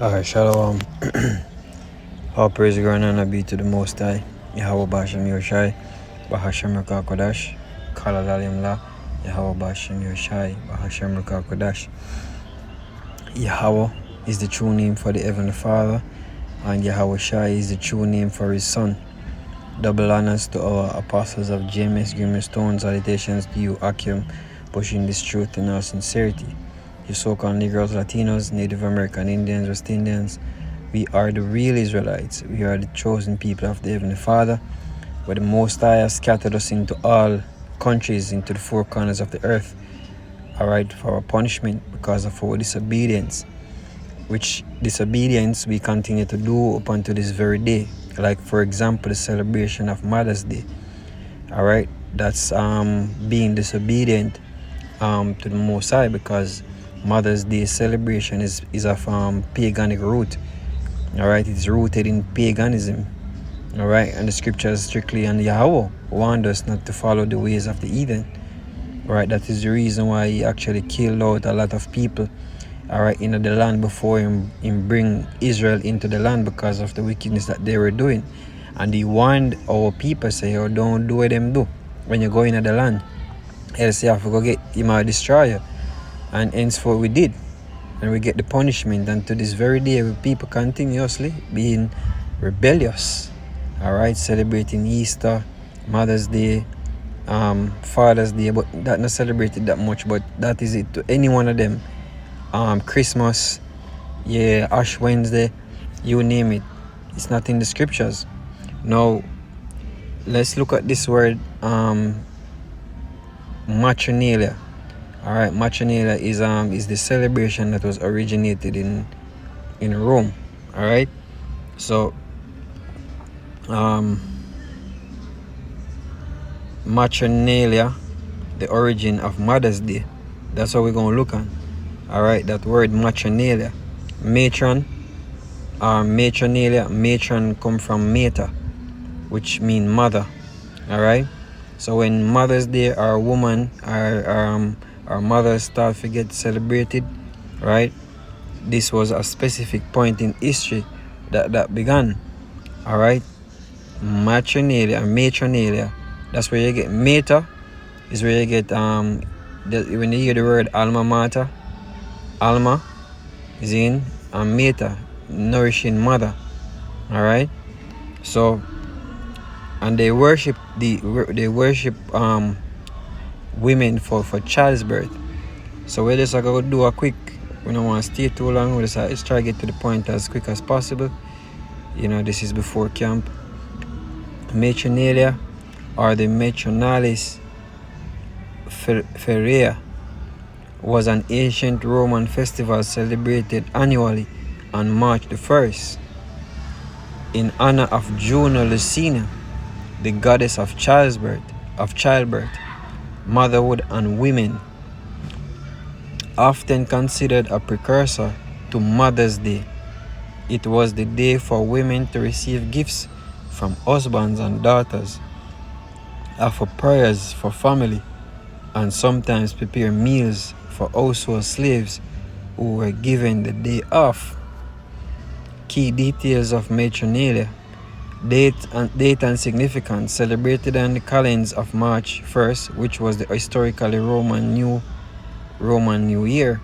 Alright, Shalom. All praise and honor be to the Most High. Yahweh Bashem Yoshai, Bahashem Rakakodash, Kalalalim La, Yahweh Bashem Yoshai, Bahashem Rakakodash. Yahweh is the true name for the Heavenly Father, and Yahweh Shai is the true name for His Son. Double honors to our apostles of James, Grimmer Stone, salutations to you, Akim, pushing this truth in our sincerity. You so-called Negroes, Latinos, Native American Indians, West Indians, we are the real Israelites. We are the chosen people of the Heavenly Father, where the Most High has scattered us into all countries, into the four corners of the earth, alright, for our punishment because of our disobedience, which disobedience we continue to do up until this very day. Like, for example, the celebration of Mother's Day, alright, that's being disobedient to the Most High, because Mother's Day celebration is of paganic root. Alright, it's rooted in paganism. Alright, and the scriptures strictly on Yahweh warned us not to follow the ways of the heathen. Alright, that is the reason why he actually killed out a lot of people, alright, in the land before him bring Israel into the land because of the wickedness that they were doing. And he warned our people, say, oh, don't do what them do when you go into the land. Else you have to go get him a destroyer. And henceforth we did. And we get the punishment. And to this very day, people continuously being rebellious. Alright, celebrating Easter, Mother's Day, Father's Day, but that not celebrated that much, but that is it to any one of them. Christmas, yeah, Ash Wednesday, you name it. It's not in the scriptures. Now, let's look at this word, Matronalia. Alright, Matronalia is the celebration that was originated in Rome. Alright, so Matronalia, the origin of Mother's Day. That's what we're gonna look at. Alright, that word Matronalia, matron, matronalia, matron come from mater, which mean mother. Alright, so when Mother's Day, our woman, our mothers start to get celebrated, right? This was a specific point in history that began. Alright, Matronalia and matronalia, that's where you get mater, is where you get when you hear the word alma mater, alma is in, and mater, nourishing mother. Alright, so, and they worship women for childbirth. So we're just going to do a quick, we don't want to stay too long, we just let's try to get to the point as quick as possible. You know, this is before camp. Matronalia, or the Matronalis Feria, was an ancient Roman festival celebrated annually on March the 1st in honor of Juno Lucina, the goddess of childbirth, motherhood, and women. Often considered a precursor to Mother's Day, it was the day for women to receive gifts from husbands and daughters, offer prayers for family, and sometimes prepare meals for household slaves who were given the day off. Key details of Matronalia: date and significance: celebrated on the calends of March 1st, which was the historically Roman New Year,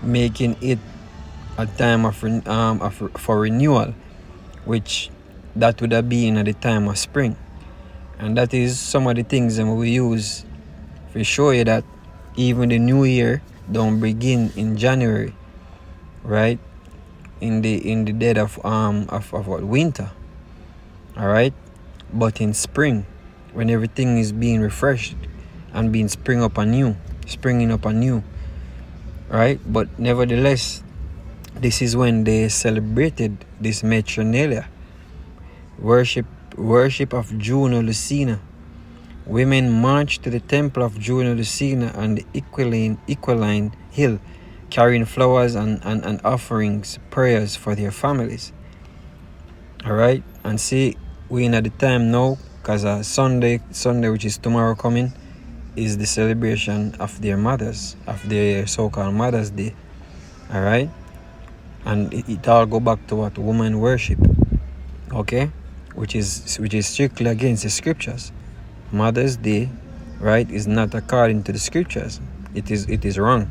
making it a time for renewal, which that would have been at the time of spring. And that is some of the things that we use to show you that even the new year don't begin in January, right? In the dead of winter, all right, but in spring, when everything is being refreshed and being springing up anew, right? But nevertheless, this is when they celebrated this Matronalia, worship of Juno Lucina. Women marched to the temple of Juno Lucina on the Equiline Hill, carrying flowers and offerings, prayers for their families. Alright, and see, we in at the time now, because Sunday, which is tomorrow coming, is the celebration of their mothers, of their so-called Mother's Day. Alright, And it all go back to what woman worship, okay, which is strictly against the scriptures. Mother's Day, right, is not according to the scriptures. It is wrong.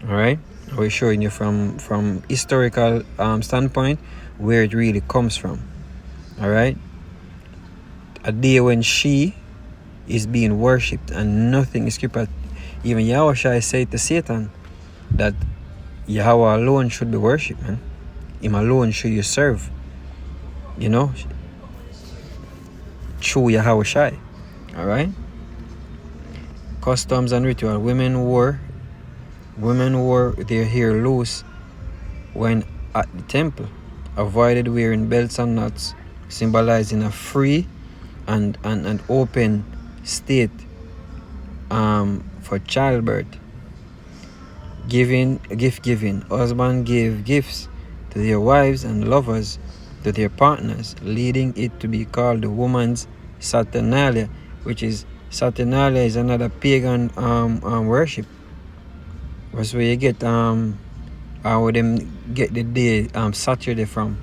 All right, we're showing you from historical standpoint where it really comes from. All right, a day when she is being worshipped and nothing is scripture. Even Yahushua said to Satan that Yahweh alone should be worshipped, man. Him alone should you serve, you know, through Yahushua. All right. Customs and ritual. Women wore their hair loose when at the temple, avoided wearing belts and knots, symbolizing a free and open state for childbirth. Gift giving. Husband gave gifts to their wives and lovers to their partners, leading it to be called the woman's Saturnalia, which is Saturnalia is another pagan worship. That's where you get where them get the day Saturday from,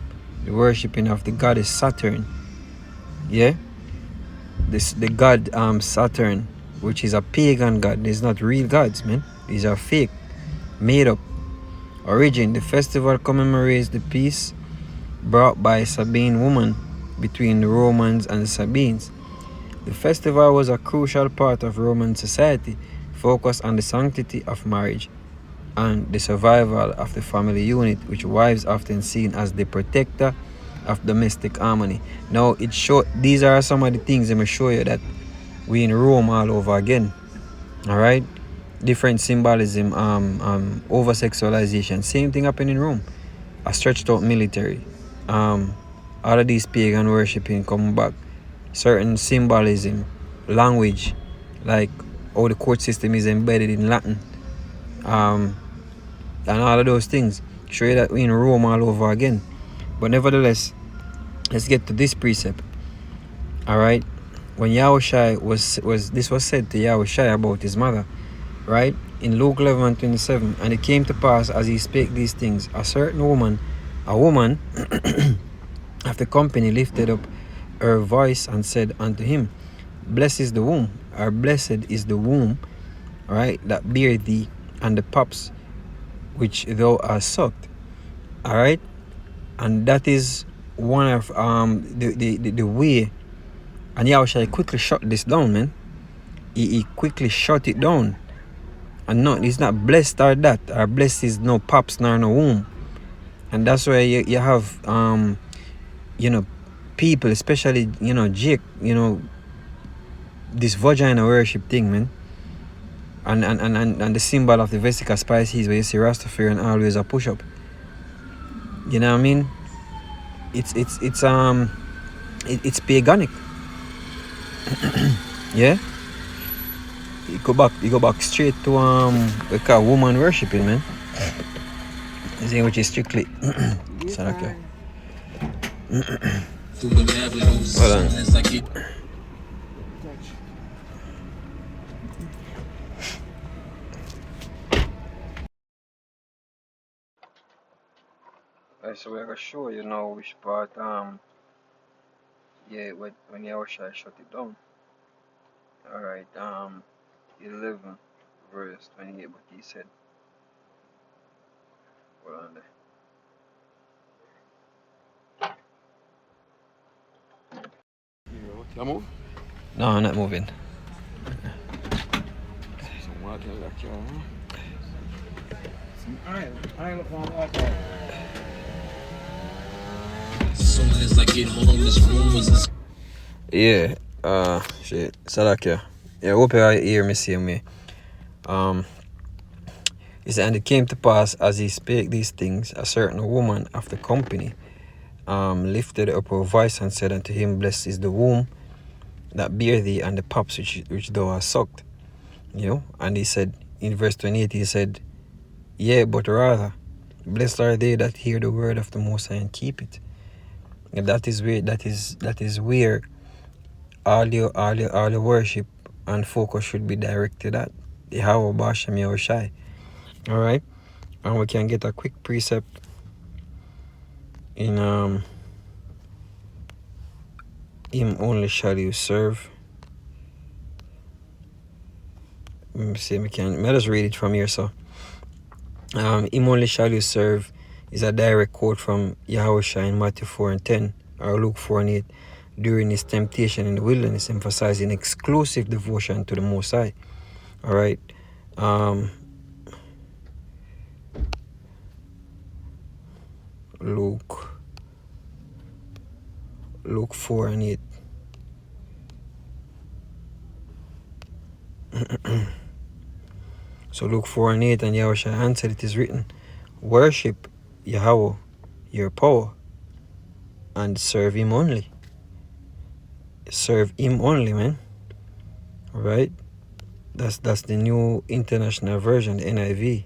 the worshipping of the goddess Saturn. Yeah, the god Saturn, which is a pagan god. These not real gods, man. These are fake, made up. Origin: the festival commemorates the peace brought by a Sabine woman between the Romans and the Sabines. The festival was a crucial part of Roman society, focused on the sanctity of marriage and the survival of the family unit, which wives often seen as the protector of domestic harmony. Now, these are some of the things I'm going to show you that we in Rome all over again. All right, different symbolism, over sexualization. Same thing happened in Rome. A stretched out military. All of these pagan worshiping come back. Certain symbolism, language, like how the court system is embedded in Latin, and all of those things. Show you that we in Rome all over again. But nevertheless, let's get to this precept. All right, when Yahushua this was said to Yahushua about his mother, right? In Luke 11:27, and it came to pass as he spake these things, a woman of the company lifted up her voice and said unto him, Blessed is the womb, or blessed is the womb, right, that bear thee, and the paps which thou hast sucked. All right, and that is one of the way. And Yahushua quickly shut this down, man. He quickly shut it down. And no, it's not blessed or that, or blessed is no paps nor no womb. And that's why you have people, especially Jake, this vagina worship thing, man. And the symbol of the vesica spices where you see Rastafarian always a push up. You know what I mean? It's paganic. Yeah? You go back straight to like a woman worshiping, man. Which is strictly okay. Hold on. So we're gonna show you now which part when Yahushua shut it down. Alright, 11 verse 28, but he said, hold on there. You move? No, I'm not moving. Some water like you, huh? Some iron up on water. As soon as I get home, this room was Yeah, shit, Salakia. Yeah, hope you hear me same way. He said, and it came to pass as he spake these things, a certain woman of the company lifted up her voice and said unto him, Blessed is the womb that bear thee, and the paps which thou hast sucked. And he said in verse 28, he said, Yea, but rather, blessed are they that hear the word of the Most High and keep it. And that is where all your worship and focus should be directed at. Yahweh Bashem Yahushai. Alright? And we can get a quick precept in him only shall you serve. Let me see, let me just read it from here. So him only shall you serve is a direct quote from Yahushua in Matthew 4:10 or Luke 4:8 during his temptation in the wilderness, emphasizing exclusive devotion to the Most High. All right. Luke 4:8. So Luke 4:8, and Yahushua answered, it is written, worship Yahweh your power and serve him only. Serve him only, man. Alright? That's the New International Version, the NIV.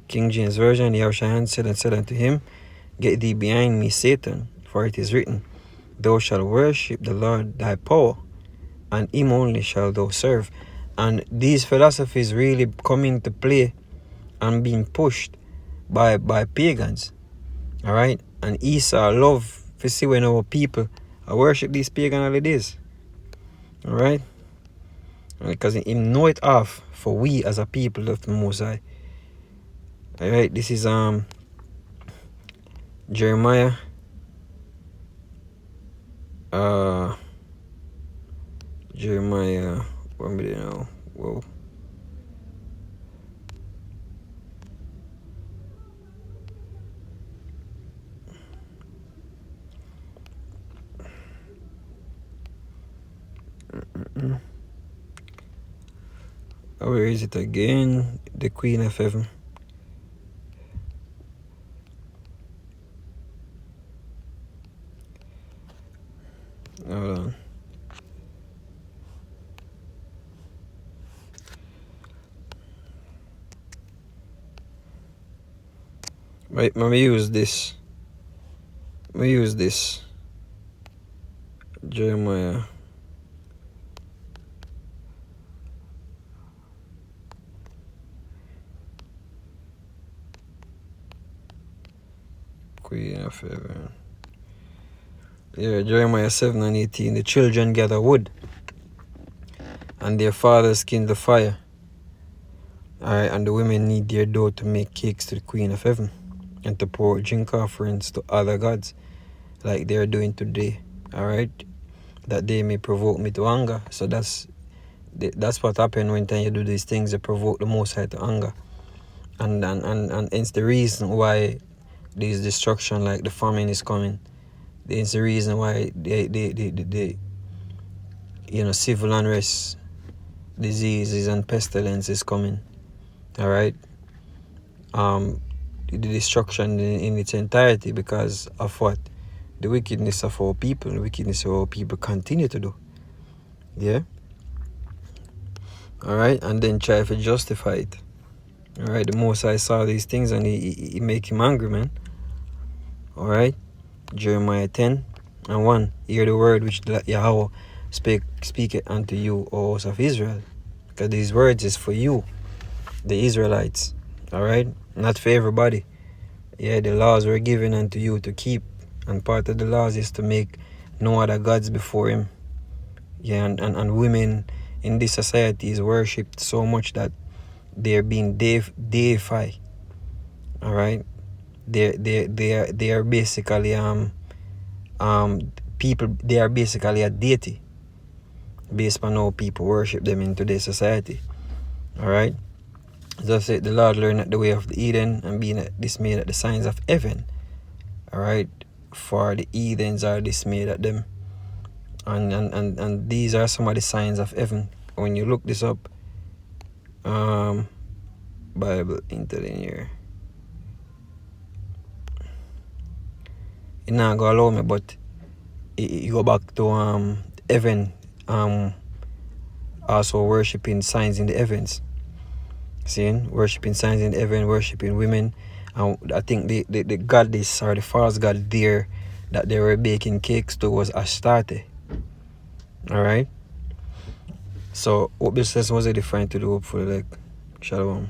King James Version, Yahushua answered and said unto him, get thee behind me, Satan, for it is written, thou shalt worship the Lord thy power, and him only shalt thou serve. And these philosophies really come into play and being pushed by pagans. Alright? And Esau love to see when our people worship these pagan holidays. Alright? Because him know it off for we as a people of the Most High. Alright, this is Jeremiah Jeremiah, what minute now? Whoa. Where is it again? The Queen of Heaven. Hold on. Right, let me use this. Jeremiah. Queen of Heaven. Yeah, Jeremiah 7:18. The children gather wood, and their fathers kindle the fire. Alright, and the women knead their dough to make cakes to the Queen of Heaven, and to pour drink offerings to other gods, like they are doing today. Alright, that they may provoke me to anger. So that's what happened when you do these things. They provoke the Most High to anger, and it's the reason why this destruction, like the famine, is coming. It's the reason why they civil unrest, diseases, and pestilence is coming. Alright, the destruction in its entirety because of what? The wickedness of our people. The wickedness of our people continue to do. Yeah. Alright, and then try to justify it. Alright, the Most High saw these things and he make him angry, man. Alright, Jeremiah 10:1. Hear the word which Yahweh speaketh unto you, O house of Israel. Because these words is for you, the Israelites. Alright, not for everybody. Yeah, the laws were given unto you to keep, and part of the laws is to make no other gods before him. Yeah, and women in this society is worshipped so much that they're being deified. Alright, they are basically people. They are basically a deity based on how people worship them in today's society. Alright, just say the Lord learned at the way of the Eden, and being dismayed at the signs of heaven. Alright, for the heathens are dismayed at them. And these are some of the signs of heaven. When you look this up, Bible interlinear, it not gonna allow me, but you go back to heaven, also worshiping signs in the heavens. Seeing worshiping signs in heaven, worshiping women. And I think the goddess or the false god there that they were baking cakes to was Astarte. Alright, so what this lesson was edifying to do, hopefully. Like, shalom.